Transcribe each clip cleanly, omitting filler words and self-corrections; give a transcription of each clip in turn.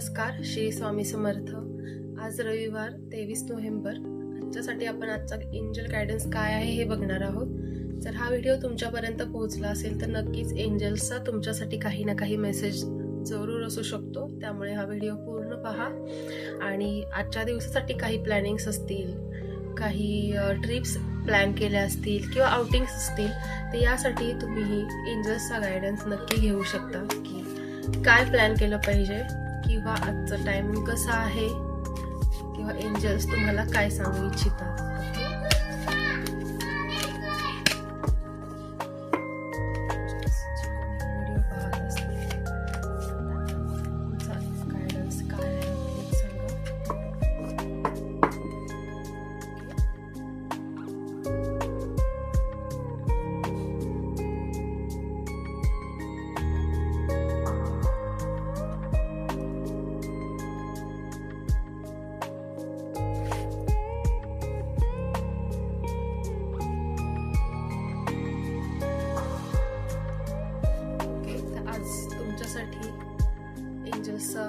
नमस्कार, श्री स्वामी समर्थ। आज रविवार 23 नोव्हेंबर। आजच्यासाठी आपण आजचा एंजल गायडन्स काय आहे हे बघणार आहोत। जर हा व्हिडिओ तुमच्यापर्यंत पोहोचला असेल तर नक्कीच एंजल्सचा तुमच्यासाठी काही ना काही मेसेज जरूर असू शकतो, त्यामुळे हा व्हिडिओ पूर्ण पहा। आणि आजच्या दिवसासाठी काही प्लॅनिंग्स असतील, काही ट्रिप्स प्लॅन केल्या असतील किंवा आउटिंग्स असतील, तर यासाठी तुम्ही एंजल्सचा गायडन्स नक्की घेऊ शकता की काय प्लॅन केलं पाहिजे किंवा आजचं टायमिंग कसं आहे किंवा एंजल्स तुम्हाला काय सांगू इच्छितात। एंजल्सचा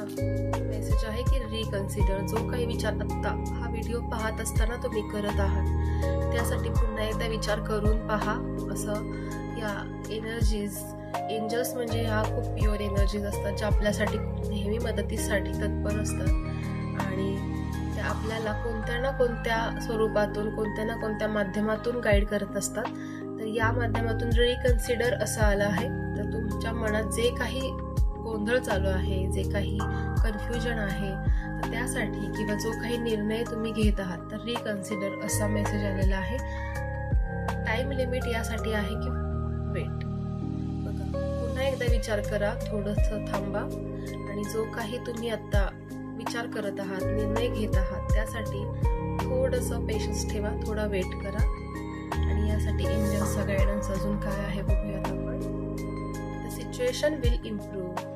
मेसेज आहे की रिकन्सिडर। जो काही विचार आत्ता हा व्हिडिओ पाहत असताना तुम्ही करत आहात त्यासाठी पुन्हा एकदा विचार करून पहा। असं या एनर्जीज, एंजल्स म्हणजे ह्या खूप प्युअर एनर्जीज असतात ज्या आपल्यासाठी नेहमी मदतीसाठी तत्पर असतात आणि त्या आपल्याला कोणत्या ना कोणत्या स्वरूपातून, कोणत्या ना कोणत्या माध्यमातून गाईड करत असतात। तर या माध्यमातून रिकन्सिडर असं आलं आहे, तर तुमच्या मनात जे काही गोंधळ चालू आहे, जे काही कन्फ्युजन आहे, तर त्यासाठी किंवा जो काही निर्णय तुम्ही घेत आहात तर रिकन्सिडर असा मेसेज आलेला आहे। टाइम लिमिट यासाठी आहे की वेट। बघा, पुन्हा एकदा विचार करा, थोडंसं थांबा आणि जो काही तुम्ही आता विचार करत आहात, निर्णय घेत आहात, त्यासाठी थोडंसं पेशन्स ठेवा, थोडा वेट करा। आणि यासाठी एंजल्सचा गायडन्स अजून काय आहे बघूयात आपण। The situation will improve.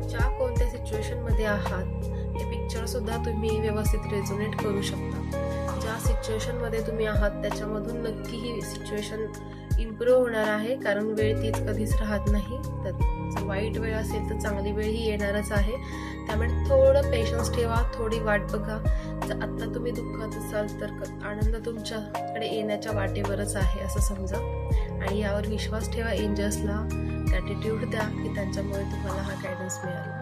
ज्या कोणत्या सिच्युएशन मध्ये आहात हे पिक्चर सुद्धा तुम्ही व्यवस्थित रेझोनेट करू शकता। ज्या सिच्युएशन मध्ये तुम्ही आहात त्याच्यामधून नक्की ही सिच्युएशन इम्प्रूव्ह होणार आहे, कारण वेळ तीच कधीच राहत नाही। तर जर वाईट वेळ असेल तर चांगली वेळ ही येणारच आहे, त्यामुळे थोडं पेशन्स ठेवा, थोडी वाट बघा। जर आत्ता तुम्ही दुःखात असाल तर आनंद तुमच्याकडे येण्याच्या वाटेवरच आहे असं समजा आणि यावर विश्वास ठेवा। एंजल्सला ग्रॅटिट्यूड द्या की त्यांच्यामुळे तुम्हाला हा गायडन्स मिळाला।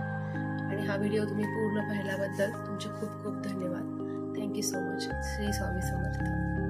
आणि हा व्हिडिओ तुम्ही पूर्ण पाहिल्याबद्दल तुमचे खूप खूप धन्यवाद। Thank you so much. Shri Swami समर्थ।